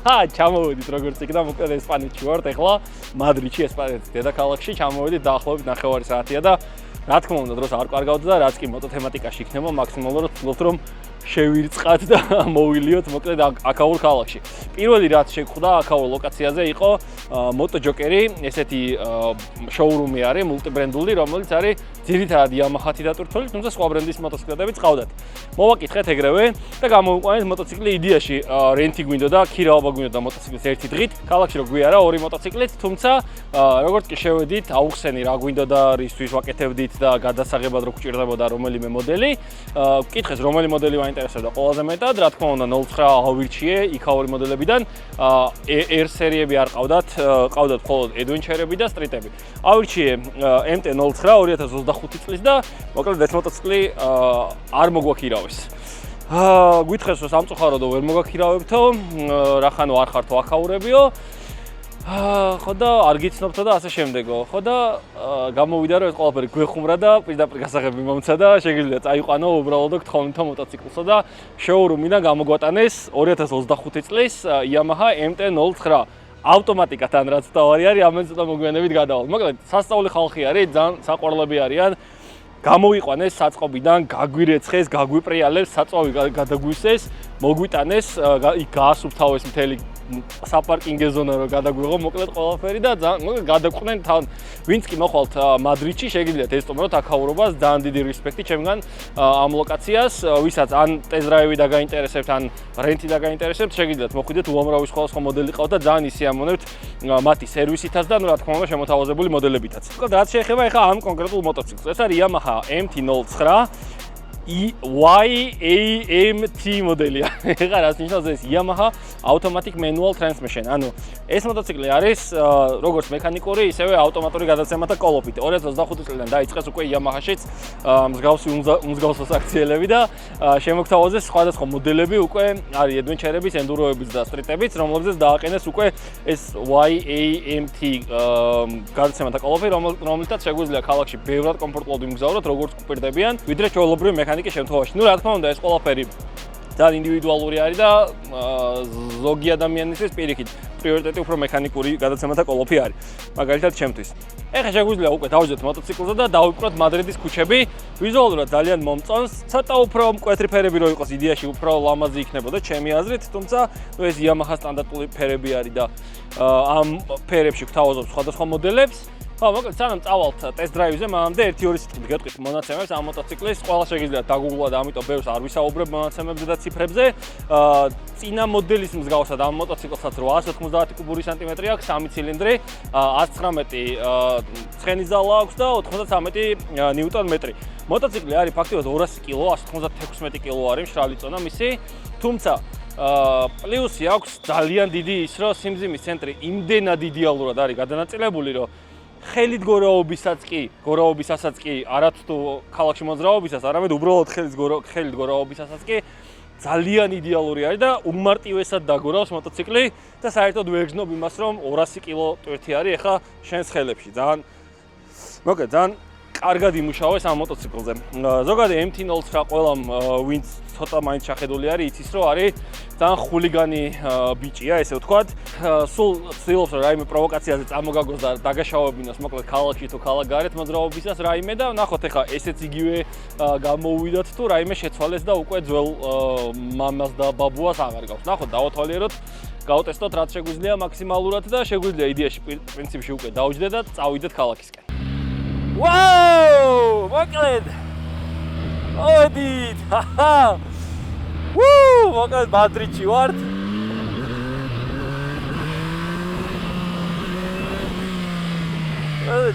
ჩამოვედით როგორც იქნა, მოკლედ ესპანეთში ვართ ახლა, მადრიდში, ესპანეთის დედაქალაქში, ჩამოვედით დაახლოებით 9 საათია და რა თქმა უნდა, დროს არ კარგავდა და რაც კი მოტოთემატიკაში იქნება, მაქსიმალურად ვცდილობთ რომ შევირწყათ და მოვილიოთ მოკლედ აქაურ ქალაქში. პირველი რაც შეგხვდა აქაურ ლოკაციაზე იყო MotoJokeri, ესეთი შოურუმი არის, მულტიბრენდული, რომელიც არის ძირითადად Yamaha-ით დატვირთული, თუმცა სხვა ბრენდის მოტოციკლებიც ყავდათ. მოვაკითხეთ ეგრევე და გამოვიყვანეთ მოტოციკლი იდეაში რენტი გვინდოდა, ქირაობა გვინდოდა მოტოციკლის ერთი დღით. ქალაქში რო გვიარა ორი მოტოციკლით, თუმცა როგორც კი შევედით, აუხსენი რა გვინდოდა, რისთვის ვაკეთებდით და გადასაღებად რო გვჭირდებოდა რომელიმე მოდელი. ვკითხეს რომელი მოდელი მაინტერესებდა ყველაზე მეტად, რა თქმა უნდა 09 ავირჩიე, იქაური მოდელებიდან R სერიები არ ყავდათ, ყავდათ მხოლოდ adventure-ები და street-ები. ავირჩიე MT-09 2025 წლის და მოკლედ ეს მოტოციკლი არ მოგვაქირავეს. გითხეს რომ სამწუხაროდ ვერ მოგვაქირავებთო, რახანო არ ხართო აქაურებიო. ხო და არ გიცნობთო და ასე შემდეგო. ხო და გამოვიდა რომ ეს ყველაფერი გვეხუმრა და პირდაპირ გასაღები მომცა და შეგიძლია წაიყვანო უბრალოდ გთხოვნითო მოტოციკლსა და შოურუმიდან გამოგვატანეს 2025 წლის Yamaha MT-09 ავტომატიკათან რაც თავარი არის, ამან ცოტა მოგვიანებით გადავალ. მოკლედ, სასწაული ხალხი არის, ძალიან საყვარლები არიან. გამოვიყვანეს საწყობიდან, გაგვირეცხეს, გაგვიპრიალებს, საწვავი გადაგვისეს, მოგვიტანეს, იქ გაასუფთავეს მთელი საპარკინგე ზონა რომ გადაგვიღო მოკლედ ყველაფერი და ძალიან გადაყვნენ თან ვინც კი მოხვალთ მადრიდში შეგიძლიათ ესტუმროთ აქაურობას ძალიან დიდი რესპექტი ჩემგან ამ ლოკაციას ვისაც ან ტეზდრაივი და გაინტერესებთ ან რენტი და გაინტერესებთ შეგიძლიათ მოხვიდეთ უამრავი სხვადასხვა მოდელი ყავთ და ძალიან ისიამოვნებთ მათი სერვისითაც და რა თქმა უნდა შემოთავაზებული მოდელებითაც. მოკლედ რაც შეეხება ახლა ამ კონკრეტულ მოტოციკლს ეს არის Yamaha MT-09 YAMT მოდელია. ეხლა რას ნიშნავს ეს Yamaha Automatic Manual Transmission. ანუ ეს მოტოციკლი არის როგორც მექანიკური, ისევე ავტომატური გადაცემათა კოლოფით. 2025 წლიდან დაიწყეს უკვე Yamaha-შიც მსგავსი აქციელები და შემოგთავაზეს სხვადასხვა მოდელები უკვე არის adventure-ების, enduro-ების და street-ების, რომლებზეც დააყენეს უკვე ეს YAMT გადაცემათა კოლოფი, რომელთაც შეგვიძლია ქალაქში ბევრად კომფორტულად იმგზავროთ, როგორც გვპირდებიან, ვიდრე ჩვეულებრივი მექანიკის შემთხვევაში. ნუ რა თქმა უნდა, ეს ყველაფერი ძალიან ინდივიდუალური არის და ზოგი ადამიანისთვის პირიქით პრიორიტეტი უფრო მექანიკური გადაცემათა კოლოფი არის. მაგალითად, ჩემთვის. ეხლა შეგვიძლია უკვე დავждეთ მოტოციკლზე და დავიპყროთ მადრიდის ქუჩები. ვიზუალურად ძალიან მომწონს. ცოტა უფრო მკვეთრი ფერები რო იყოს, იდეაში უფრო ლამაზი იქნებოდა ჩემი აზრით, თუმცა ეს Yamaha სტანდარტული ფერები არის და ამ ფერებში გვთავაზობ სხვადასხვა მოდელებს. ხო, მოკლედ სანამ წავალთ ტესტ-დრაივზე, მანამდე 1-2 სიტყვით გეტყვით მონაცემებს ამ მოტოციკლის. ყველა შეგიძლიათ დაგუგლა და ამიტომ ბევრს არ ვისაუბრებ მონაცემებზე და ციფრებზე. წინა მოდელის მსგავსად ამ მოტოციკლებსაც 890 კუბური სანტიმეტრი აქვს, 3 ცილინდრი, 119 ცხენის ძალა აქვს და 93 ნიუტონ-მეტრი. მოტოციკლი არის ფაქტობრივად 200 კილო, 196 კილო არის მშრალი წონა მისი, თუმცა პლუსი აქვს ძალიან დიდი ის, რომ სიმძიმის ცენტრი იმდენად იდეალურად არის გადანაწილებული, რომ ხელით გორაობისასაც კი არათუ თუ ქალაქში მოძრაობისას, არამედ უბრალოდ ხელით გორაობისასაც კი ძალიან იდეალური არის და უმარტივესად დაგორავს მოტოციკლი და საერთოდ ვერ გზნობ იმას, რომ 200 კილო ტვირთი არის ახლა შენს ხელებში. ძალიან კარგად იმუშავეს ამ მოტოციკლზე. ზოგადად MT-09 ყველამ ვინც ცოტა მაინც შეხედული არის, იცის რომ არის ძალიან ხულიგანი ბიჭია, ესე ვთქვათ. სულ ცდილობს რომ რაიმე პროვოკაციაზე წამოგაგოს და დაგაშავებინოს მოკლედ ქალაქში თუ ქალაქგარეთ მოძრაობისას რაიმე და ნახოთ ახლა ესეც იგივე გამოუვიდათ თუ რაიმე შეცვალეს და უკვე ძველ მამას და ბაბუას აღარ გავს. ნახოთ დავათვალიეროთ, გავტესტოთ რაც შეგვიძლია მაქსიმალურად და შეგვიძლია იდეაში პრინციპში უკვე დავჯდეთ და წავიდეთ ქალაქისკენ. Wow! მოკლედ. მოდით. მოკლედ მადრიდში ვართ.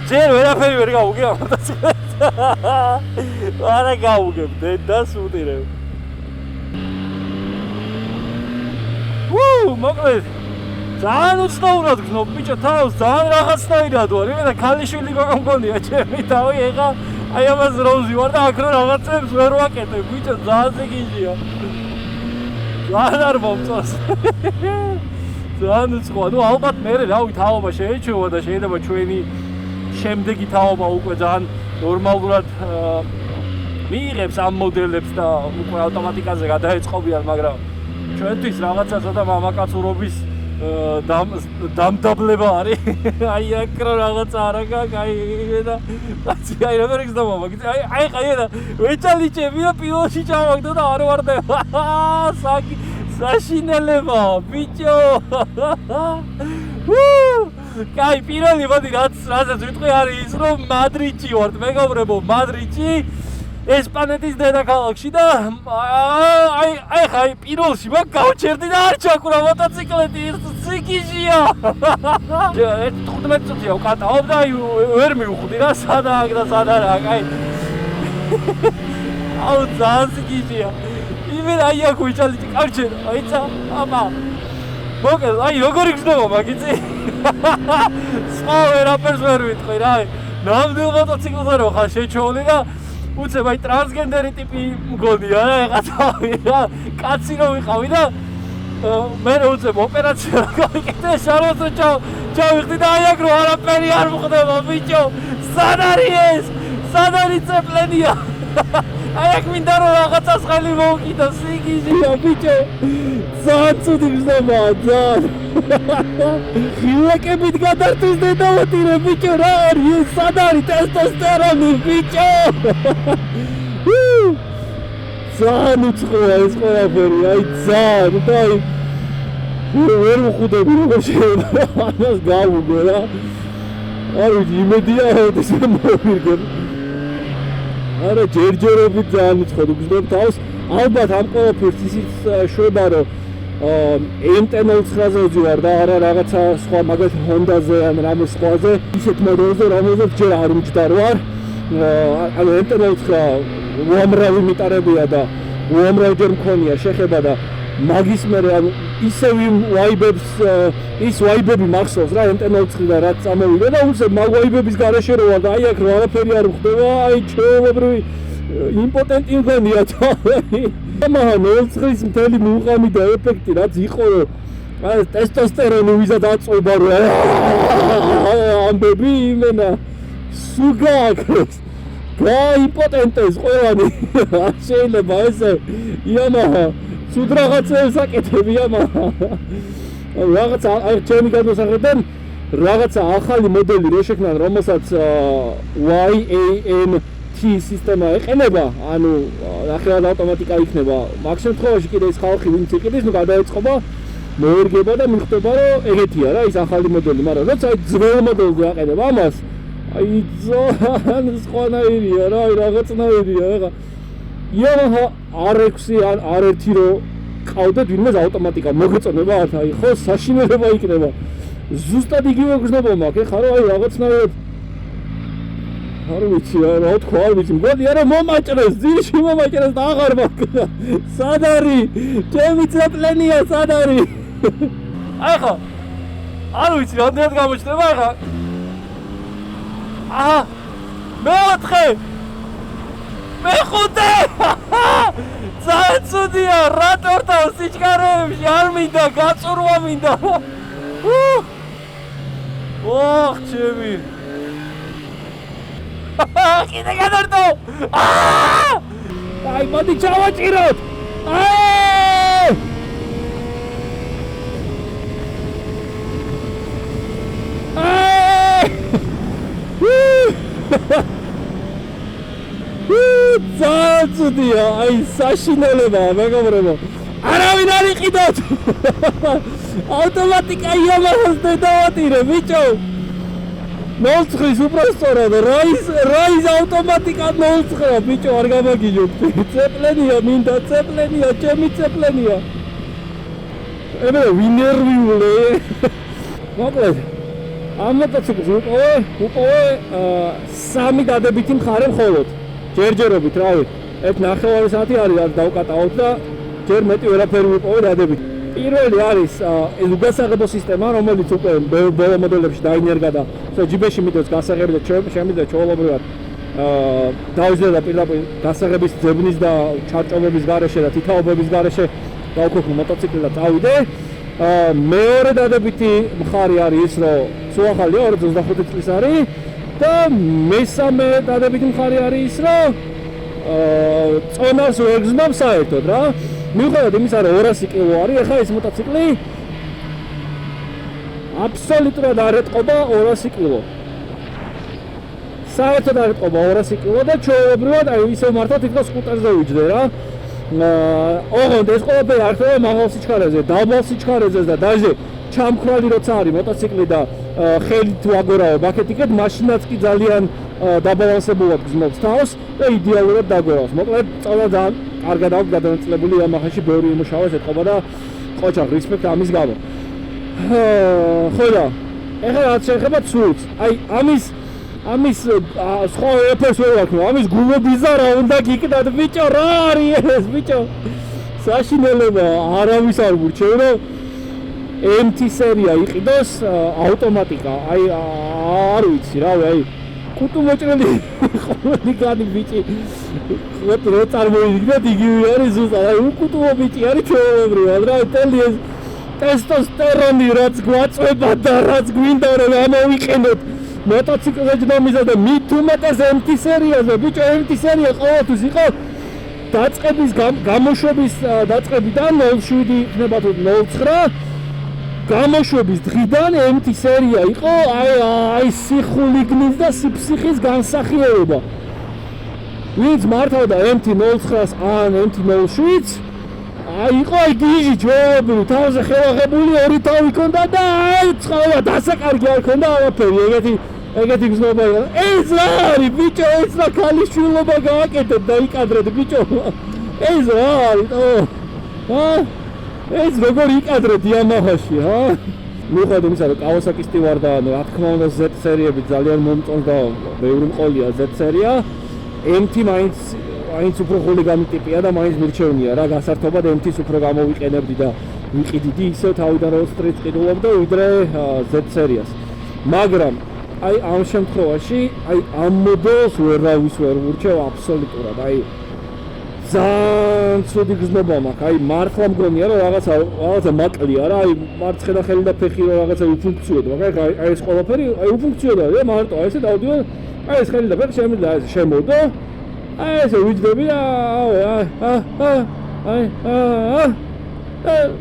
ჯერ ვერაფერი ვერ გავუგებ მოტოციკლს. არა გავუგებ, დედას უტირებ. მოკლედ. ძალიან უცნაურად გზნობ ბიჭო თავს, ძალიან რაღაცნაირად ვარ. იმენა ქალიშვილი გოგო მგონია ჩემი თავი, ეხა აი ამას როუზი ვარ და აქ რო რაღაცებს ვერ ვაკეთებ, ბიჭო ძალიან ზეგიჟია. ძალიან არ მომწონს. ძალიან უცხოა. ნუ ალბათ მე რავი თაობა შეეჩვევა და შეიძლება ჩვენი შემდეგი თაობა უკვე ძალიან ნორმალურად მიიღებს ამ მოდელებს და უკვე ავტომატიკაზე გადაეწყობიან, მაგრამ ჩვენთვის რაღაცა ცოტა მამაკაცურობის დამდაბლება არის. აი აკრო რაღაცა არა გაქვს, აი და აი რა ვერიქს და მამა. აი ხაი და ვეჭალიჭებია პილოში ჩავაგდო და არ ვარდება. საშინელება, ბიჭო. კაი, პირველი მოდი რაზეც ვიტყვი არის ის, რომ მადრიდში ვარ, მეგობრებო, მადრიდში ესპანეთის დედაქალაქში და აი ხაი პირველში მაგ გავჩერდი და არ ჩაკვრა მოტოციკლეტი სიკიჟია. 15 წუთია ვკატაობ და ვერ მივხვდი რა სადა აქ და სადა რა, კაი. აუ ძალიან სიკიჟია. იმენ აი აქ ვიჭალიჭი გავჩერდა, აიცა, აბა. მოკეთ, აი როგორ იქნება მაგიცი? სხვა ვერაფერს ვერ ვიტყვი რა. ნამდვილ მოტოციკლზე რო ხარ შეჩოვლი და უცებ აი ტრანსგენდერი ტიპი მგონია რა ეხა რა კაცი რო ვიყავი და მე რო უცებ ოპერაცია გავიკეთე შაროსო ჩავიხდი და აი აქ რო არაფერი არ მხდება ბიჭო სად არის ეს სად არის წეპლენია აი აქ მინდა რომ რაღაცას ხელი მოვკიდო სიგიჟია ბიჭო ძალიან ცუდი ხდება ძალიან ხილაკებით გადართვის დედავატირე ბიჭო რა არის სად არის ტესტოსტერონი ბიჭო ძალიან უცხოა ეს ყველაფერი აი ძალიან და აი ვერ ვხვდები როგორ შეიძლება ამას გავუგო რა არ ვიცი იმედია რომ ეს მოვირგებ არა ჯერჯერობით ძალიან უცხოდ უგზნობ თავს ალბათ ამ ყველაფერს ისიც შვება რომ M10-ზე ვარ და არა რაღაცა სხვა მაგალითად Honda-ზე ან რამე სხვაზე ისეთ მოდელზე რომელზეც ჯერ არ მჯდარ ვარ ანუ M10 უამრავი მიტარებია და უამრავი ჯერ მქონია შეხება და მაგის მერე ანუ ისევ ვაიბებს ის ვაიბები მახსოვს რა M10 და რაც წამოვიდა და უცებ მაგ ვაიბების გარეშე რო ვარ და აი აქ რო არაფერი არ ხდება აი ჩვეულებრივი იმპოტენტი მგონია თავი ამან 0-ს მთელი მუყამი და ეფექტი რაც იყო რომ აი ტესტოსტერონი ვიზა დაწובה რო ამბები იმენა სუგაკს გაიმპოტენტეს ყველანი შეიძლება ესე იამაჰა სულ რაღაცებს აკეთები იამაჰა რაღაცა აი ჩემი გადმოსახედიდან რაღაცა ახალი მოდელი რო შექმნან რომელსაც YAMT სისტემა ეყენება ანუ ნახევარ ავტომატიკა იქნება მაგ შემთხვევაში კიდე ის ხალხი ვინც იყიდეს ნუ გადაეწყობა მოერგება და მიხვდება რომ ეგეთია რა ის ახალი მოდელი მაგრამ როცა აი ძველ მოდელზე აყენებ ამას აი ძალიან სხვანაირია რა აი რაღაცნაირია ეხა Yamaha R6 ან R1 რო ყავდეთ ვინმეს ავტომატიკა მოგეწონება ართ აი ხო საშინელება იქნება ზუსტად იგივე გზნობა მაქვს ეხა რომ აი რაღაცნაირად არ ვიცი რა თქვა არ ვიცი მგონია რომ მომაჭრეს ძირში მომაჭრეს და აღარ მაქვს სად არის ჩემი წეპლენია სად არის აი ხო არ ვიცი რამდენად გამოჩნდება ეხა აა მეოთხე მეხუთე ძალიან ცუდია რა ტორტა სიჩქარეებში არ მინდა გაწურვა მინდა ოხ ჩემი კიდე გადართო აი მოდი ჩავაჭიროთ ძალიან ცუდია აი საშინელებაა მეგობრებო არავინ არ იყიდოთ ავტომატიკა Yamaha-ს დედავატირე ბიჭო 0-ს უბრალოდ რაიზ ავტომატიკა 0-ს ბიჭო არ გამაგიჟოთ წეპლენია მინდა წეპლენია ჩემი წეპლენია ებე ვინერვიულე მოკლედ ამ მოტოციკლს უყოვე 3 დადებითი მხარე მხოლოდ ჯერჯერობით რავი ერთ ნახევარი საათი არის რაც დავკატავთ და ჯერ მეტი ვერაფერი ვიყოვე დადებით პირველი არის ეს უგასაღებო სისტემა რომელიც უკვე ბოლო მოდელებში დაინერგა და ჯიბეში მიდევს გასაღები და შემიძლია ჩვეულებრივად დავიზრდა და პირდაპირ გასაღების ძებნის და ჩარჭომების გარეშე და თითაობების გარეშე დავქოქნი მოტოციკლი და წავიდე მეორე დადებითი მხარე არის ის რომ სულ ახალია 2025 წლის არის და მესამე დადებითი მხარე არის ის რომ წონას ვერ გზნობ საერთოდ რა მიუხედავად იმისა რომ 200 კილო არის ახლა ეს მოტოციკლი აბსოლუტურად არ ეტყობა 200 კილო. საერთოდ არ ეტყობა 200 კილო და ჩვეულებრივად აი ისევ მართლა თითქოს სკუტერზე ვიჯდე რა. ოღონდ ეს ყველაფერი არ ხდება მაღალ სიჩქარეზე, დაბალ სიჩქარეზე და დაჟე ჩამქრალი როცა არის მოტოციკლი და ხელით ვაგორავებ აქეთ-იქეთ, მაშინაც კი ძალიან დაბალანსებულად გზნობს თავს და იდეალურად დაგვერავს. მოკლედ, წავა ძალიან კარგად აქვს გადანაწილებული Yamaha-ში ბევრი იმუშავეს ეთყობა და ყოჩა რესპექტ ამის გამო. ხო და ეხლა რაც შეეხება ცურს, აი ამის სხვა ეფერს ვერ ვაქნო, ამის გულობიზა რა უნდა გიკდათ ბიჭო, რა არის ეს ბიჭო? საშინელება არავის არ გურჩევ, MT სერია იყიდოს ავტომატიკა, აი არ ვიცი რავი, აი კუტუ მოჭრელი ხოლმე ბიჭი რო წარმოიდგინეთ იგივე არის ზუსტად, აი უკუტუო ბიჭი არის ჩვეულებრივად რა, თელი ეს ტესტოსტერონი რაც გვაწვება და რაც გვინდა რომ ამოვიყენოთ მოტოციკლზე ჯდომისა და მით უმეტეს MT სერიაზე, ბიჭო MT სერია ყოველთვის იყო დაწყების გამოშვების დაწყებიდან 07 იქნება თუ 09 გამოშვების დღიდან MT სერია იყო აი სიხულიგნის და სიფსიხის განსახიერება. ვინც მართავდა MT 09-ს ან MT 07-ს, იყო გიჟი ჯობი, თავზე ხელაღებული ორი თავი ქონდა და წყალა დასაკარგი არ ქონდა არაფერი, ეგეთი გზნობა იყო. ეს რა არის ბიჭო, ეს რა ქალიშვილობა გააკეთეთ და იკადრეთ ბიჭო. ეს რა არის, ეს როგორ იკადრეთ Yamaha-ში, მიუხედავად იმისა, რომ Kawasaki-ს ვარ და რა თქმა უნდა Z სერიები ძალიან მომწონს და ბევრი მყოლია Z სერია, MT მაინც უფრო ხულიგანი ტიპია და მაინც მირჩევნია რა გასართობად MT-ს უფრო გამოვიყენებდი და ვიყიდიდი ისევ თავიდან road street ყიდულობდა ვიდრე Z სერიას. მაგრამ აი ამ შემთხვევაში აი ამ მოდელს ვერავის ვერ ვურჩევ აბსოლუტურად. აი ძალიან ცუდი გზნობა მაქვს. აი მართლა მგონია რომ რაღაცა მაკლია რა. აი მარცხენა ხელი და ფეხი რომ რაღაცა უფუნქციოდ, მაგრამ აი ეს ყველაფერი აი უფუნქციოდა რა მარტო აი ესე დავდივარ. აი ეს ხელი და ფეხი შემიძლია აი შემოდო. აი ესე ვიჯდები და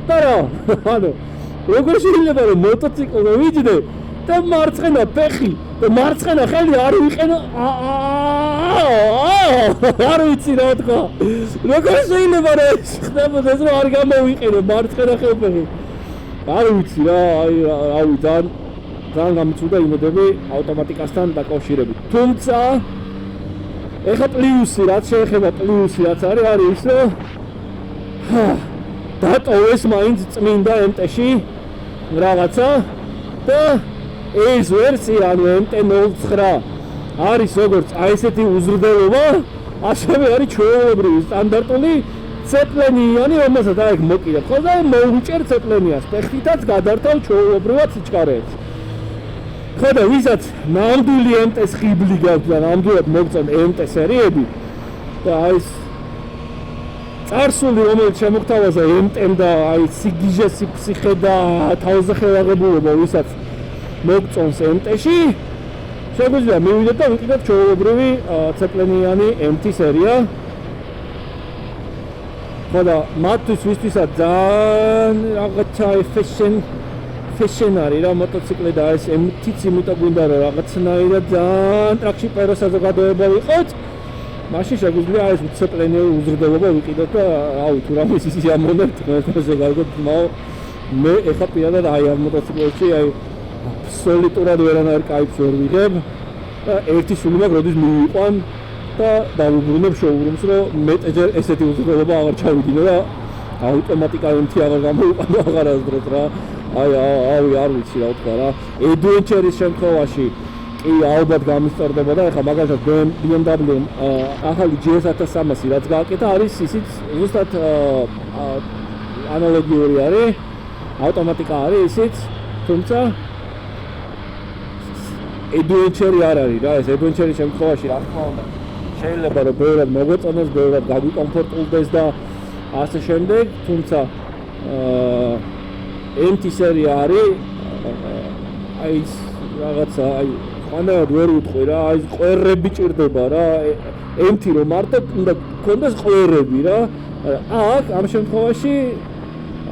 ტარა. ანუ როგორ შეიძლება რომ მოტოციკლზე ვიჯდე და მარცხენა ფეხი და მარცხენა ხელი არ ვიყენო არ ვიცი რა თქვა. როგორ შეიძლება რა ეს ხდებოდა ეს რომ არ გამოვიყენო მარცხენა ხელფეხი. არ ვიცი რა, აი რავი ძალიან გამიცუდა იმედები ავტომატიკასთან დაკავშირებით. თუმცა ეხა პლუსი რაც შეეხება პლუსი რაც არის ის რომ დატოვეს მაინც წმინდა MT-ში რაღაცა და ეს ვერსია ანუ MT-09 არის როგორც აი ესეთი უზრდელობა, ასევე არის ჩვეულებრივი სტანდარტული ცეპლენიანი, რომელსაც აი მოკიდებ ხო და მოუჭერ ცეპლენიას, ფეხითაც გადართავ ჩვეულებრივად სიჩქარეებს. ხო და ვისაც ნამდვილი MT-ს ხიბლი გაქვს და ნამდვილად მოგწონთ MT სერიები და აი ეს წარსული რომელიც შემოგთავაზა MT-მ და აი სიგიჟე სიფსიხე და თავზე ხელაღებულობა ვისაც მოგწონს MT-ში შეგვიძლია მივიდეთ და ვიყიდოთ ჩვეულებრივი ცეპლენიანი MT სერია. ხო და მათთვის ვისთვისაც ძალიან რაღაცა fashion არის რა მოტოციკლი და ეს MT-ც იმიტომ გვინდა რომ რაღაცნაირად ძალიან ტრაქში პერო საზოგადოება ვიყოთ. მაშინ შეგვიძლია ეს ცეპლენიანი უზრდელობა ვიყიდოთ და რავი თუ რამის ისე ამონებთ ერთმანეთზე გარკვეულ მე ეხა პირადად აი ამ მოტოციკლებში აი აბსოლუტურად ვერანაირ კაიფს ვერ ვიღებ და ერთი სული მაქვს როდის მივიყვან და დავუბრუნებ შოურუმს რომ მეტჯერ ესეთი უზრდელობა აღარ ჩავიდინო და ავტომატიკა MT აღარ გამოვიყვანო აღარასდროს რა. აი არ ვიცი რა ვთქვა რა. Adventure-ის შემთხვევაში კი ალბათ გამისწორდება და ეხლა მაგალითად BMW ახალი GS 1300 რაც გააკეთა არის ისიც ზუსტად ანალოგიური არის, ავტომატიკა არის ისიც, თუმცა Adventure არ არის რა, ეს Adventure-ის შემთხვევაში რა თქმა უნდა შეიძლება რომ ბევრად მოგვეწონოს, ბევრად გაგვიკომფორტულდეს და ასე შემდეგ, თუმცა MT სერია არის აი რაღაცა აი ხანდახან ვერ ვიტყვი რა, აი ყვერები ჭირდება რა, MT რომ მარტო უნდა გქონდეს ყვერები რა. აქ ამ შემთხვევაში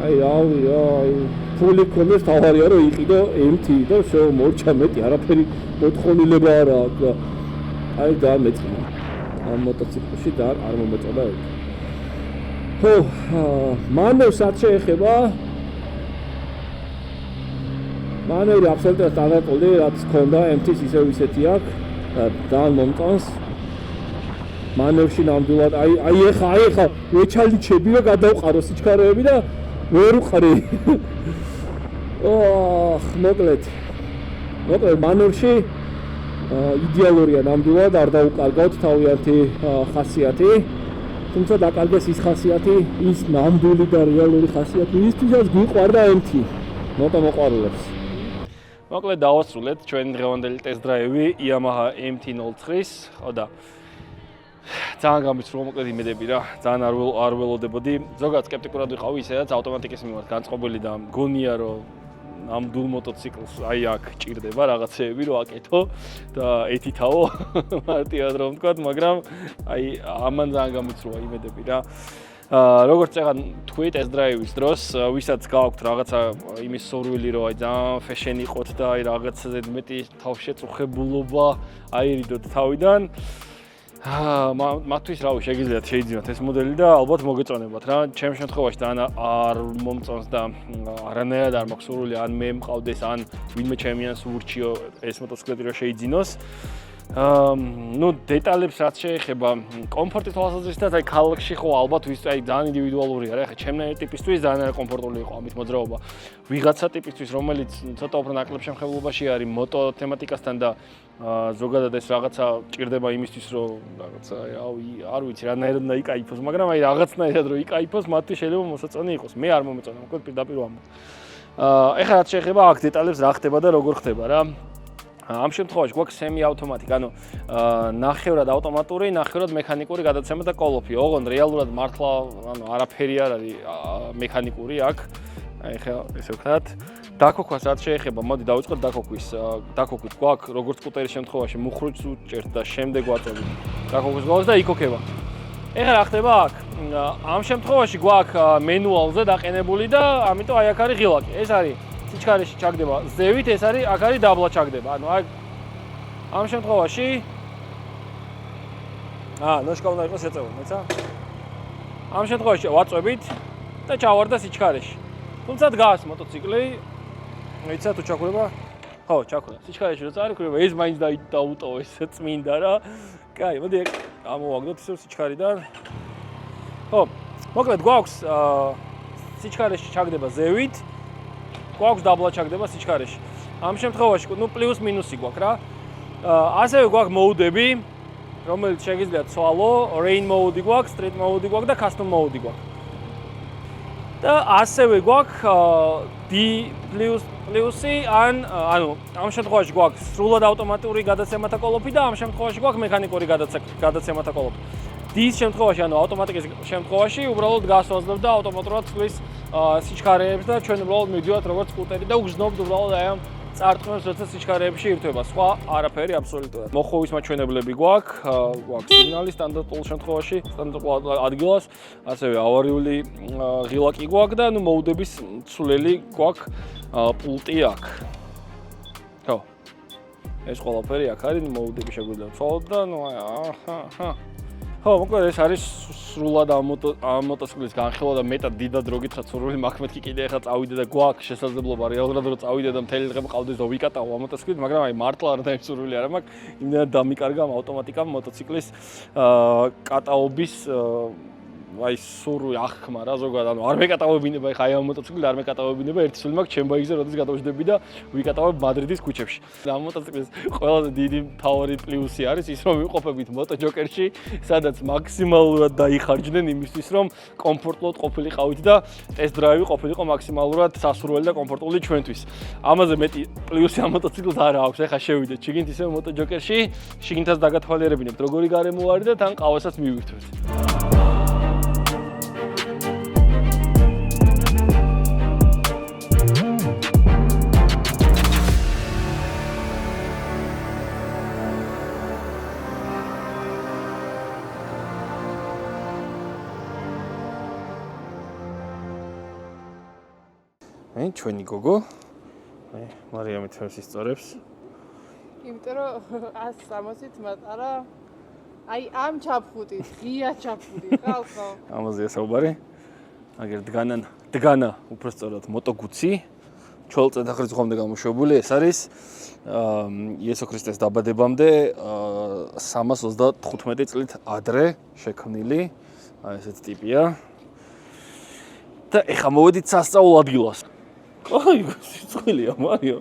აი რავი რა, აი ფული ქონდეს თავარია რომ იყიდო MT და შო მორჩა მეტი არაფერი მოთხოვნილება არა აქვს და აი და მეწინა ამ მოტოციკლში და არ მომეწოდა ეგ. ხო, მანევს რაც შეეხება მანევრი აბსოლუტურად სტანდარტული, რაც ქონდა MT-ს ისევ ისეთი აქვს და მომწონს. მანევრში ნამდვილად აი ეხა ვეჩალიჩები და გადავყარო სიჩქარეები და ვერ უყრი. მოკლედ მანევრში იდეალურია ნამდვილად არ დაუკარგავთ თავიანთი ხასიათი. თუმცა დაკარგეს ის ხასიათი, ის ნამდვილი და რეალური ხასიათი, ისთვისაც გვიყვარდა MT. მოტო მოყვარულებს. მოკლედ დავასრულეთ ჩვენი დღევანდელი ტესტ-დრაივი Yamaha MT-03-ის, ხო და ძალიან გამიცრულა მოკლედ იმედები რა, ძალიან არ ველოდებოდი. ზოგადად სკეპტიკურად ვიყავი ისედაც ავტომატიკის მიმართ განწყობილი და მგონია რომ ნამდვილ მოტოციკლს აი აქ ჭირდება რაღაცეები რომ აკეთო და ეთითაო მარტივად რომ ვთქვა, მაგრამ აი ამან ძალიან გამიცრულა იმედები რა. როგორც წეგან თქვი ტესტ-დრაივის დროს, ვისაც გააქვთ რაღაცა იმის სურვილი რომ აი ძალიან ფეშენი იყოთ და აი რაღაცა ზედმეტი თავშეწუხებულობა აირიდოთ თავიდან. მათთვის რავი შეგიძლიათ შეიძინოთ ეს მოდელი და ალბათ მოგეწონებათ რა. ჩემს შემთხვევაში ძალიან არ მომწონს და არანაირად არ მაქვს სურვილი ან მე მყავდეს ან ვინმე ჩემიანს ურჩიო ეს მოტოციკლი რომ შეიძინოს. ნუ დეტალებს რაც შეეხება კომფორტის თვალსაზრისით აი ქალაქში ხო ალბათ ვის აი ძალიან ინდივიდუალურია რა. ეხლა ჩემნაირი ტიპისთვის ძალიან კომფორტული იყო ამის მოძრაობა. ვიღაცა ტიპისთვის რომელიც ცოტა უფრო ნაკლებ შემხებლობაში არის მოტო თემატიკასთან და ზოგადად ეს რაღაცა ჭირდება იმისთვის რომ რაღაცა არ ვიცი რანაირად დაიკაიფოს, მაგრამ აი რაღაცნაირად რომ იკაიფოს, მათთვის შეიძლება მოსაწონი იყოს. მე არ მომეწონა, მოკლედ პირდაპირ ვამბობ. ეხლა რაც შეეხება აქ დეტალებს რა ხდება და როგორ ხდება რა. ამ შემთხვევაში გვაქვს სემი-ავტომატი, ანუ ნახევრად ავტომატური, ნახევრად მექანიკური გადაცემა და კოლოფი. ოღონდ რეალურად მართლა ანუ არაფერი არ არის მექანიკური აქ. აი ხა ესე ვქნათ. დაქოქვას რაც შეეხება, მოდი დავიწყოთ დაქოქვის. დაქოქვით გვაქვს როგორც სკუტერის შემთხვევაში მუხრუჭს უჭერთ და შემდეგ ვაწევით. დაქოქვის გვალს და იქოქება. ეხლა რა ხდება აქ? ამ შემთხვევაში გვაქვს მენუალზე დაყენებული და ამიტომ აი აქ არის ღილაკი. ეს არის სიჩქარეში ჩაგდება ზევით, ეს არის აქ არის დაბლა ჩაგდება. ანუ აი ამ შემთხვევაში ნოშკა უნდა იყოს შეწეული, მეცა? ამ შემთხვევაში ვაწვევით და ჩავარდა სიჩქარეში. თუმცა დგას მოტოციკლი. მეცა თუ ჩაქრება? ხო, ჩაქრება. სიჩქარეში როცა არის, ქრება, ეს მაინც დაუტოვო, ეს წმინდა რა. კაი, მოდი ეგ ამოვაგდოთ ისევ სიჩქარიდან. ხო, მოკლედ გვაქვს სიჩქარეში ჩაგდება ზევით. გვაქვს დაბლა ჩაგდება სიჩქარეში. ამ შემთხვევაში ნუ პლუს მინუსი გვაქვს რა. ასევე გვაქვს მოუდები, რომელიც შეგიძლიათ ცვალო, rain mode გვაქვს, street mode გვაქვს და custom mode გვაქვს. და ასევე გვაქვს D პლუსი ანუ ამ შემთხვევაში გვაქვს სრულად ავტომატური გადაცემათა კოლოფი და ამ შემთხვევაში გვაქვს მექანიკური გადაცემათა კოლოფი. D-ის შემთხვევაში, ანუ ავტომატიკის შემთხვევაში უბრალოდ გასვაზლებთ და ავტომატურად წყლის სიჩქარეებს და ჩვენ უბრალოდ მივდივართ როგორც სკუტერი და უგზნობთ უბრალოდ აი ამ წარწყმებს, როცა სიჩქარეებში ირთვება. სხვა არაფერი აბსოლუტურად. მოხოვის მაჩვენებლები გვაქვს სიგნალი სტანდარტულ შემთხვევაში, სტანდარტულ ადგილას, ასევე ავარიული ღილაკი გვაქვს და ნუ მოუდების ცვლელი გვაქვს პულტი აქ. ხო. ეს ყველაფერი აქ არის, მოუდები შეგვიძლია ვცვალოთ და ნუ ხო, მოკლედ ეს არის სრულად ამ მოტოციკლის განხილვა და მეტად დიდად რო გითხრათ სურვილი მაქვს მეთქი კიდე ახლა წავიდე და გვაქვს შესაძლებლობა რეალურად რო წავიდე და მთელი დღე მყავდეს და ვიკატავ ამ მოტოციკლით, მაგრამ აი მართლა არანაირი სურვილი არ მაქვს, იმდენად დამიკარგა ამ ავტომატიკამ მოტოციკლის კატაობის აი სურვილი აღქმა რა ზოგადად, ანუ არ მეკატავებინება ახლა აი ამ მოტოციკლით არ მეკატავებინება, ერთი სული მაქვს ჩემ ბაიგზე, როდის გადავშდები და ვიკატავებ მადრიდის ქუჩებში. ამ მოტოციკლის ყველაზე დიდი მთავარი პლუსი არის ის, რომ ვიმყოფებით MotoJoker-ში, სადაც მაქსიმალურად დაიხარჯდნენ იმისთვის, რომ კომფორტულად ყოფილიყავით და ტესტ-დრაივი ყოფილიყო მაქსიმალურად სასურველი და კომფორტული ჩვენთვის. ამაზე მეტი პლუსი ამ მოტოციკლს არ აქვს. ახლა შევიდეთ შიგნით ისევ MotoJoker-ში, შიგნითაც დაგათვალიერებინებთ, როგორი გარემო არის და თან ყავასაც მივირთვეთ. ჩვენი გოგო. მარიამი თავს ისწორებს. იმიტომ რომ 160-ით მატარა აი ამ ჩაფხუტით, ღია ჩაფხუტით, ხალხო. ამაზეა საუბარი. აგერ დგანა, უფრო სწორად მოტოგუცი. ჩოლწე დახრით ხომდე გამოშვებული, ეს არის იესო ქრისტეს დაბადებამდე 335 წლით ადრე შექმნილი, აი ესეთი ტიპია. და ეხლა მოვედით სასწაულ ადგილას. აი, სიცხვილია, მარიო.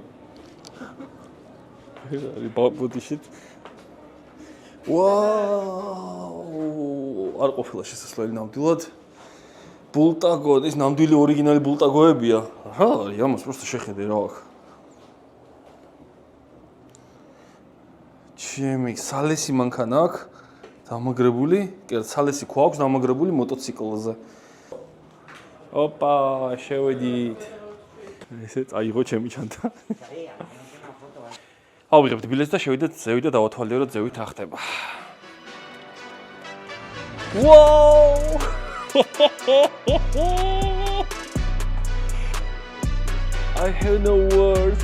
აი, ბოდიშით. ვაუ! არ ყოფილა შესასვლელი ნამდვილად. ბულტაგო, ეს ნამდვილი ორიგინალი ბულტაგოებია. რა არის ამას просто შეხედე რა აქვს. ჩემი სალესი მანქანა აქვს დამაგრებული, კი სალესი ქვა აქვს დამაგრებული მოტოციკლზე. ოპა, შევედით. ესე წაიღო ჩემი ჩანთა. ავიღებთ ბილეთს და შევიდეთ ზევით და დავათვალიერო რომ ზევით რა ხდება. ვაუ! I have no words.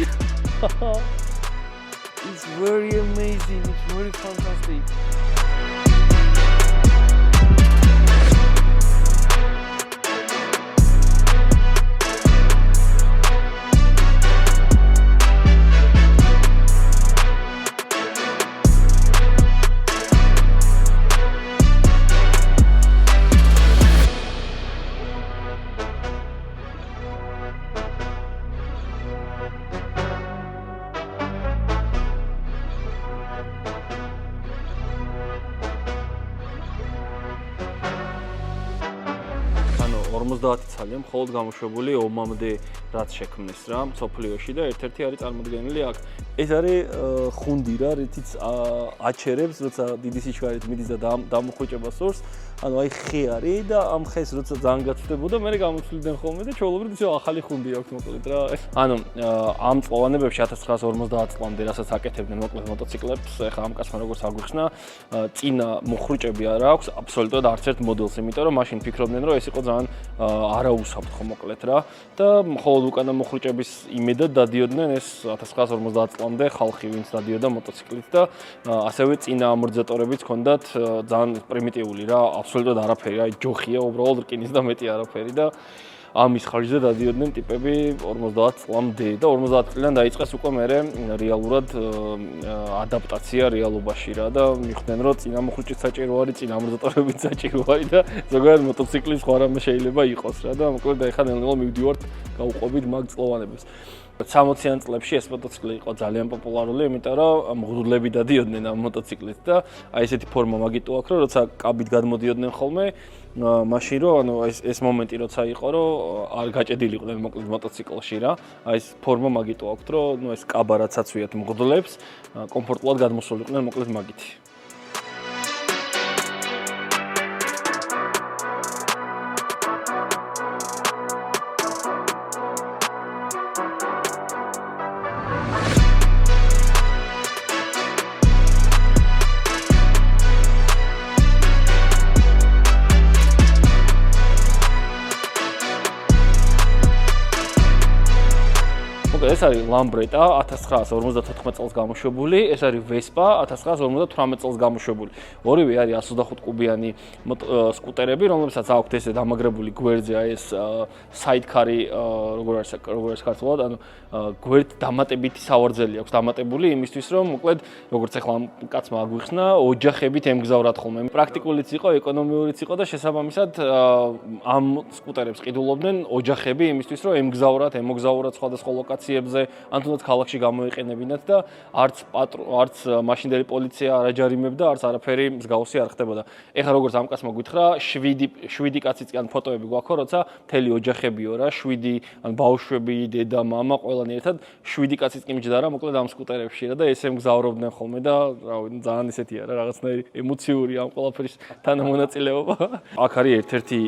It's very amazing. It's very fantastic. ანუ 50 ცალია მხოლოდ გამოშვებული ომამდე რაც შექმნეს რა მსოფლიოში და ერთ-ერთი არის წარმოდგენილი აქ. ეს არის ხუნდი რა, რითიც აჩერებს, როცა დიდი სიჩქარით მიდის და დამოხვიჭება სურს. ანუ აი ხე არის და ამ ხეს როცა ძალიან გაცვლებოდა, მე გამოცვლიდნენ ხოლმე და ჩვეულებრივ ისე ახალი ხუნდი აქვს მოკლედ რა. ანუ ამ წლოვანებებში 1950 წლამდე რასაც აკეთებდნენ მოკლედ მოტოციკლებს, ეხლა ამ კაცმა როგორც აგვიხსნა, წინა მოხრუჭები არ აქვს აბსოლუტურად არც ერთ მოდელს, იმიტომ რომ მაშინ ფიქრობდნენ რომ ეს იყო ძალიან არაუსაფრთხო მოკლედ რა და მხოლოდ უკანა მოხრუჭების იმედად დადიოდნენ ეს 1950 წლამდე ხალხი ვინც დადიოდა მოტოციკლით და ასევე წინა ამორტიზატორებიც ჰქონდათ ძალიან პრიმიტიული რა აბსოლუტურად არაფერი, აი ჯოხია უბრალოდ რკინის და მეტი არაფერი და ამის ხარჯზე დადიოდნენ ტიპები 50 წლამდე და 50 წლიდან დაიწყეს უკვე მერე რეალურად ადაპტაცია რეალობაში რა და მიხვდნენ რომ წინა მოხრუჭიც საჭირო არის, წინა ამორტიზატორებიც საჭირო არის და ზოგადად მოტოციკლის სხვა რამე შეიძლება იყოს რა და მოკლედ ეხლა ნელ-ნელა მივდივართ გავუყვებით მაგ წლოვანებას. 60-იან წლებში ეს მოტოციკლი იყო ძალიან პოპულარული, იმიტომ რომ მღვდლები დადიოდნენ ამ მოტოციკლით და აი ესეთი ფორმა მაგიტო აქვს, რომ როცა კაბით გადმოდიოდნენ ხოლმე, მაშინ რომ ანუ ეს მომენტი როცა იყო, რომ არ გაჭედილიყვნენ მოკლედ მოტოციკლში რა. აი ეს ფორმა მაგიტო აქვს, რომ ნუ ეს კაბა რაც აცვიათ მღვდლებს, კომფორტულად გადმოსულიყვნენ მოკლედ მაგით. ეს არის ლამბრეტა 1954 წელს გამოშვებული, ეს არის ვესპა 1958 წელს გამოშვებული. ორივე არის 125 კუბიანი სკუტერები, რომლებსაც აქვთ ესე დამაგრებული გვერდზე აი ეს საიდკარი, როგორ არის ქართულად, ანუ გვერდ დამატებითი სავარძელი აქვს დამატებული იმისთვის, რომ მოკლედ როგორც ახლა ამ კაცმა აგვიხსნა, ოჯახებით ემგზავრათ ხოლმე. პრაქტიკულიც იყო, ეკონომიურიც იყო და შესაბამისად ამ სკუტერებს ყიდულობდნენ ოჯახები იმისთვის, რომ ემოგზავრათ სხვადასხვა ლოკაციებში ან თუნდაც ქალაქში გამოიყენებინათ და არც მაშინდელი პოლიცია არ აჯარიმებდა, არც არაფერი მსგავსი არ ხდებოდა. ეხლა როგორც ამ კაცმა გითხრა, 7 კაციც კი ან ფოტოები გვაქვს, როცა მთელი ოჯახებიო რა, 7 ან ბავშვები, დედა, მამა, ყველანი ერთად 7 კაციც კი მიჯდა რა, მოკლედ ამ სკუტერებში რა და ესე მგზავრობდნენ ხოლმე და რავი, ძალიან ესეთია რა, რაღაცნაირი ემოციური ამ ყველაფრის თანამონაწილეობა. აქ არის ერთ-ერთი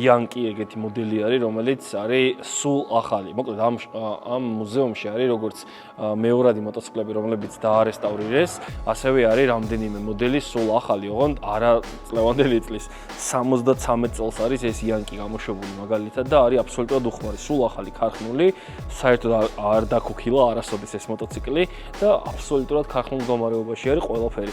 Yankee ეგეთი მოდელი არის, რომელიც არის სულ ახალი. მოკლედ ამ მუზეუმში არის როგორც მეორადი მოტოციკლები, რომლებიც დაარესტავრირეს, ასევე არის რამდენიმე მოდელი სულ ახალი, ოღონდ არა წლევანდელი წლის 73 წელს არის ეს იანკი გამოშვებული მაგალითად და არის აბსოლუტურად უხმარი, სულ ახალი ქარხნული, საერთოდ არ დაქუქილა არასოდეს ეს მოტოციკლი და აბსოლუტურად ქარხნულ მდგომარეობაში არის ყველაფერი.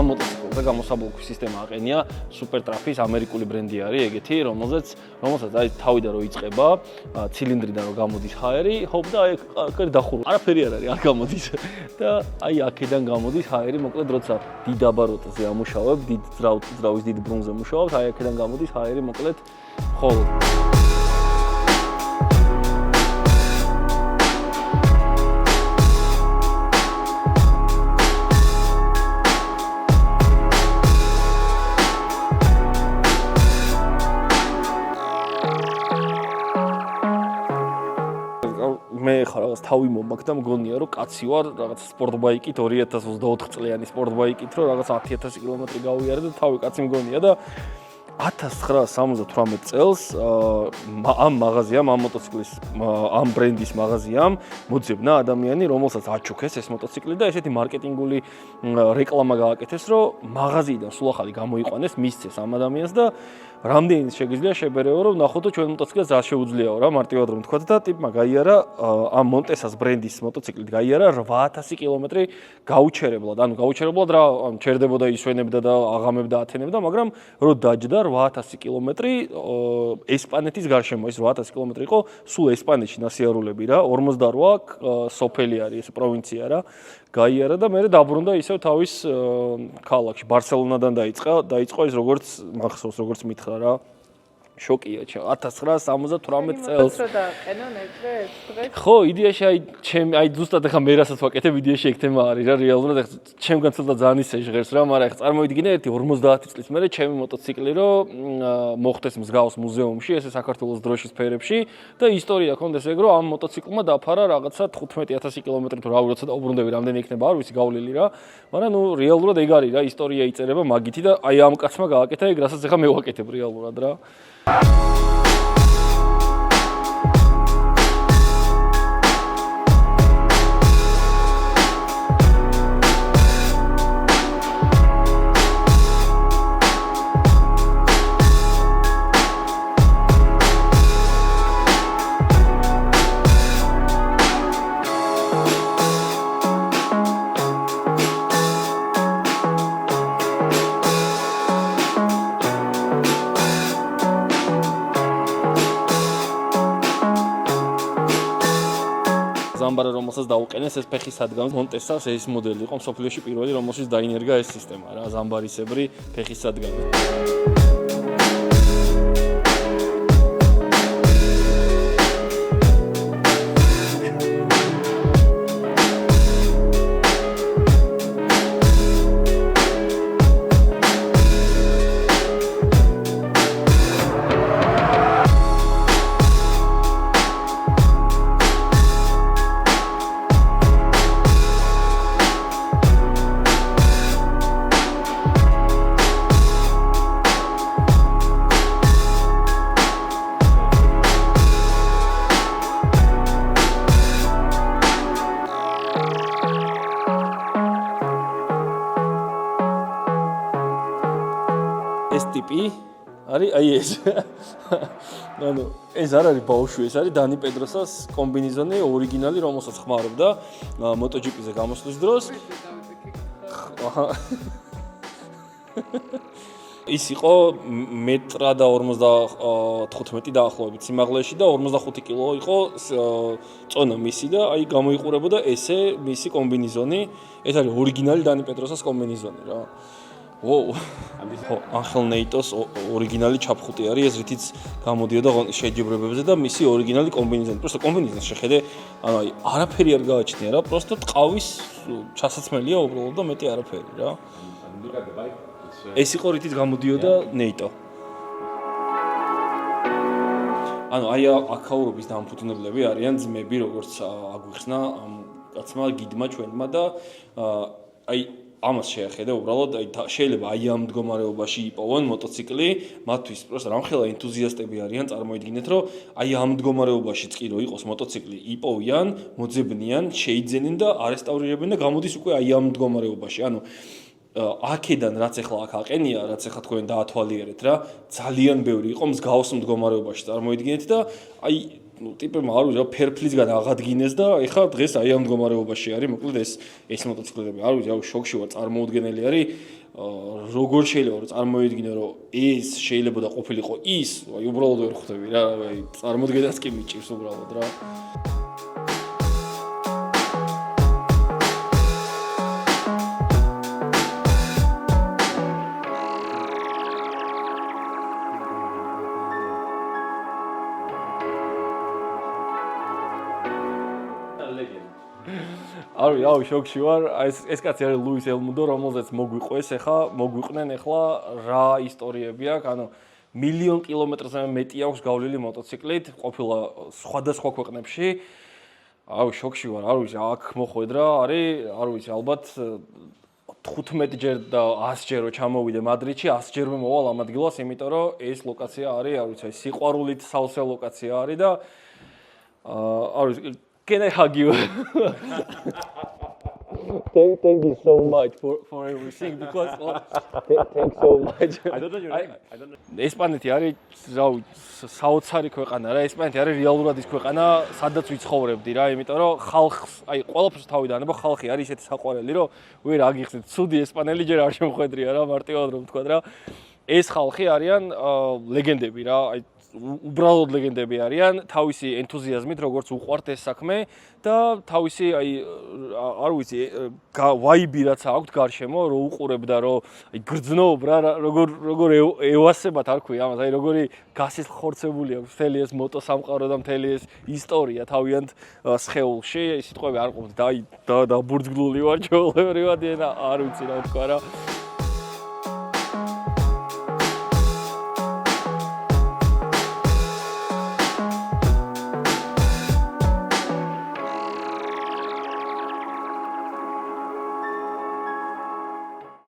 ამ მოტოციკლზე გამოსაბოლქვი სისტემა აყენია სუპერტრაფის ამერიკული ბრენდი არის ეგეთი, რომელსაც აი თავიდან რო იწყება, ცილინდრიდან რო გამოდის ჰაერი, ჰოპ და აი კარი დახურვა. არაფერი არ არის, არ გამოდის. და აი აქედან გამოდის ჰაერი, მოკლედ როცა დიდ აბაროტზე ამუშავებ, დიდ ძრავის დიდ ბრუნზე მუშაობთ, აი აქედან გამოდის ჰაერი, მოკლედ ხოლო მე ხარ რაღაც თავი მომაქვს და მგონია რომ კაცი ვარ რაღაც სპორტბაიკით 2024 წლიანი სპორტბაიკით რომ რაღაც 10000 კილომეტრი გავიარე და თავი კაცი მგონია და 1978 წელს ამ მაღაზიამ, ამ მოტოციკლის, ამ ბრენდის მაღაზიამ მოძებნა ადამიანი, რომელსაც აჩუქეს ეს მოტოციკლი და ესეთი მარკეტინგული რეკლამა გააკეთეს, რომ მაღაზიიდან სულ ახალი გამოიყვანეს, მისცეს ამ ადამიანს და რამდენი შეგიძლია შებერეო, რომ ნახოთ ჩვენ მოტოციკლს რა შეუძლიაო რა, მარტივად რომ თქვათ და ტიპმა გაიარა ამ მონტესას ბრენდის მოტოციკლით გაიარა 8000 კილომეტრი გაუჩერებლად. ანუ გაუჩერებლად რა, ჩერდებოდა, ისვენებდა და აღამებდა, ათენებდა, მაგრამ რო დაჯდა 8000 კილომეტრი ესპანეთის გარშემო, ეს 8000 კილომეტრი იყო სულ ესპანეთში ნასიარულები რა, 48 სოფელი არის, ეს პროვინცია რა. გაიარა და მე დაბრუნდა ისევ თავის ქალაქში, ბარსელონადან დაიწყო ეს როგორც მახსოვს, როგორც მითხრა რა. შოკია 1978 წელს. ხო, იდეაში აი ზუსტად ახლა მე რასაც ვაკეთებ, იდეაში ეგ თემა არის რა, რეალურად ახლა ჩემგან ცოტა ძალიან ისე ჟღერს რა, მაგრამ ახლა წარმოვიდგინე ერთი 50 წლის მერე ჩემი მოტოციკლი რომ მოხდეს მსგავს მუზეუმში, ესე საქართველოს დროშის ფერებში და ისტორია ქონდეს ეგ რომ ამ მოტოციკლმა დაფარა რაღაცა 15000 კილომეტრი თუ რა როცა დაუბრუნდები რამდენი იქნება არ ვიცი გავლილი რა, მაგრამ ნუ რეალურად ეგ არის რა, ისტორია იწერება მაგითი და აი ამ კაცმა გააკეთა ეგ რასაც ახლა მე ვაკეთებ რეალურად რა. ზამბარა რომელსაც დაუყენეს ეს ფეხის სადგამს მონტესას ეს მოდელი იყო მსოფლიოში პირველი რომელშიც დაინერგა ეს სისტემა რა ზამბარისებრი ფეხის სადგამი ტიპი არის აი ეს. ანუ ეს არ არის ბაუშვი, ეს არის დანი პედროსას კომბინეზონი ორიგინალი, რომელსაც ხმარობდა MotoGP-ზე გამოსვლის დროს. ის იყო მეტრა და 55 დაახლოებით სიმაღლეში და 45 კილო იყო წონა მისი და აი გამოიყურებოდა ესე მისი კომბინეზონი. ეს არის ორიგინალი დანი პედროსას კომბინეზონი რა. ვოუ. Angel Neitos ორიგინალი ჩაფხუტი არის ეს რითიც გამოდიოდა შეჯიბრებებზე და მისი ორიგინალი კომბინეზონი. Просто კომბინეზონი შეხედე, ანუ აი არაფერი არ გააჩნია რა, просто ტყავის ჩასაცმელია უბრალოდ და მეტი არაფერი რა. ეს იყო რითიც გამოდიოდა Neito. ანუ აი აკაურობის დამფუძნებლები არიან ძმები, როგორც აგვიხსნა ამ კაცმა გიდმა ჩვენმა და აი ამას შეახედა უბრალოდ აი შეიძლება აი ამ მდგომარეობაში იპოვონ მოტოციკლი, მათთვის პროსტა რამხელა ენთუზიასტები არიან, წარმოიდგინეთ რომ აი ამ მდგომარეობაშიც კი რო იყოს მოტოციკლი, იპოვიან, მოძებნიან, შეიძენენ და არესტავრირებენ და გამოდის უკვე აი ამ მდგომარეობაში. ანუ აქედან რაც ახლა აქ აყენია, რაც ახლა თქვენ დაათვალიერეთ რა, ძალიან ბევრი იყო მსგავს მდგომარეობაში წარმოიდგინეთ და აი ტიპებმა არ ვიცი რა ფერფლისგან აღადგინეს და ეხლა დღეს აი ამ მდგომარეობაში არის მოკლედ ეს მოტოციკლები არ ვიცი რა შოქში ვარ წარმოუდგენელი არის როგორ შეიძლება რომ წარმოიდგინე რომ ეს შეიძლება და ყოფილიყო ის აი უბრალოდ ვერ ხვდები რა აი წარმოუდგენას კი მიჭირს უბრალოდ რა აუ შოქში ვარ ეს კაცი არის ლუის ელმუდო რომელზეც მოგვიყვნენ ახლა რა ისტორიები აქვს ანუ მილიონ კილომეტრზე მეტი აქვს გავლილი მოტოციკლით ყოფილა სხვადასხვა ქვეყნებში აუ შოქში ვარ არ ვიცი აქ მოხვედრა არის არ ვიცი ალბათ 15 ჯერ და 100 ჯერ რო ჩამოვიდე მადრიდში 100 ჯერმე მოვალ ამ ადგილას იმიტომ რომ ეს ლოკაცია არის არ ვიცი სიყვარულით სავსე ლოკაცია არის და არ ვიცი Can I hug you? Thank you so much for everything because thanks so much. I don't know. ესპანეთი არის საოცარი ქვეყანა რა. ესპანეთი არის რეალურად ის ქვეყანა, სადაც ვიცხოვრებდი რა, იმიტომ რომ ხალხს, აი ყველაფერს თავიდან ანება ხალხი არის ისეთი საყვარელი, რომ ვერ აგიხსნით. ცუდი ესპანელი ჯერ არ შემოხვედრია რა, მარტივად რომ ვთქვა რა. ეს ხალხი არიან ლეგენდები რა, აი უბრალოდ ლეგენდები არიან თავისი ენთუზიაზმით როგორც უყვართ ეს საქმე და თავისი აი არ ვიცი ვაიბი რაც აქვთ გარშემო რო უყურებ და რო აი გრძნობ რა როგორ ევასებათ არ ქვია ამას აი როგორი გასიხორცებული აქვს მთელი ეს მოტოსამყარო და მთელი ეს ისტორია თავიანთ სხეულში სიტყვები არ ყოფს და აი და ბურძგლული ვარ ჩვეულებრივად არ ვიცი რა ვთქვა რა